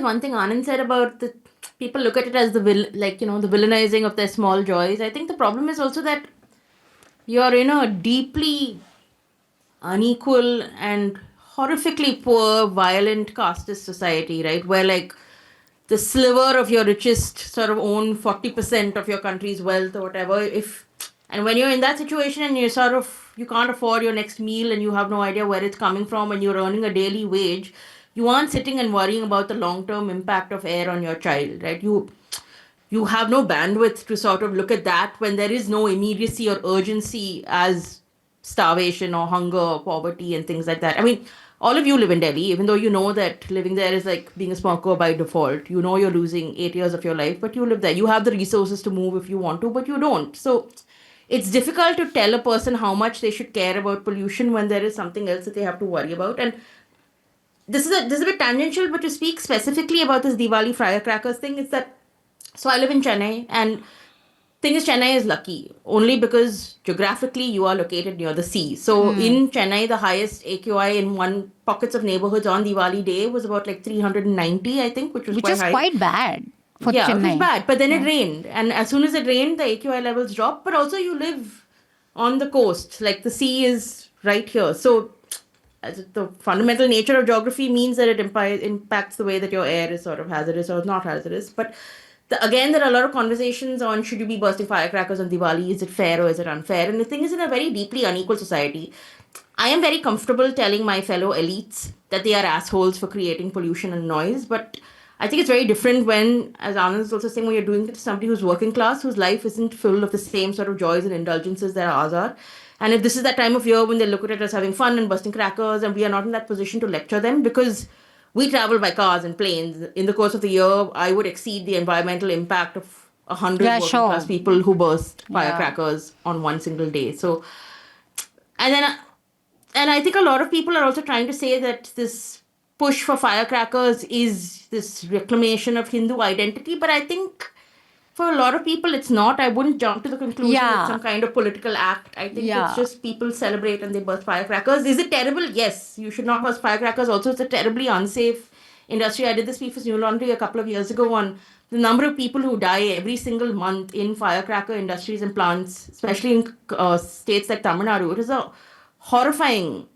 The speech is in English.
one thing Anand said about the people look at it as the the villainizing of their small joys. I think the problem is also that you're in a deeply unequal and horrifically poor, violent casteist society, right? Where like the sliver of your richest sort of own 40% of your country's wealth or whatever. If and when you're in that situation and you can't afford your next meal and you have no idea where it's coming from and you're earning a daily wage, you aren't sitting and worrying about the long-term impact of air on your child, right? You have no bandwidth to sort of look at that when there is no immediacy or urgency as starvation or hunger or poverty and things like that. I mean, all of you live in Delhi, even though you know that living there is like being a smoker by default. You know you're losing 8 years of your life, but you live there. You have the resources to move if you want to, but you don't. So it's difficult to tell a person how much they should care about pollution when there is something else that they have to worry about. And this is a bit tangential, but to speak specifically about this Diwali firecrackers thing, it's that so I live in Chennai, and thing is Chennai is lucky only because geographically you are located near the sea. So in Chennai, the highest AQI in one pockets of neighborhoods on Diwali day was about like 390, I think, which was Which quite is high. quite bad for Yeah, it was Chennai. bad, but then it Yeah. rained, and as soon as it rained, the AQI levels dropped. But also, you live on the coast, like the sea is right here. So, as the fundamental nature of geography means that it impacts the way that your air is sort of hazardous or not hazardous. But again, there are a lot of conversations on should you be bursting firecrackers on Diwali? Is it fair or is it unfair? And the thing is, in a very deeply unequal society, I am very comfortable telling my fellow elites that they are assholes for creating pollution and noise, but I think it's very different when, as Anand is also saying, when you're doing it to somebody who's working class, whose life isn't full of the same sort of joys and indulgences that ours are. And if this is that time of year when they look at it as having fun and busting crackers, and we are not in that position to lecture them because we travel by cars and planes. In the course of the year, I would exceed the environmental impact of 100 Yeah, working class sure. people who burst Yeah. firecrackers on one single day. So, and then and I think a lot of people are also trying to say that this push for firecrackers is this reclamation of Hindu identity, but I think for a lot of people it's not. I wouldn't jump to the conclusion it's Yeah. some kind of political act. I think it's Yeah. just people celebrate and they burst firecrackers. Is it terrible? Yes, you should not burst firecrackers. Also, it's a terribly unsafe industry. I did this piece for New Laundry a couple of years ago on the number of people who die every single month in firecracker industries and plants, especially in states like Tamil Nadu. It is a horrifying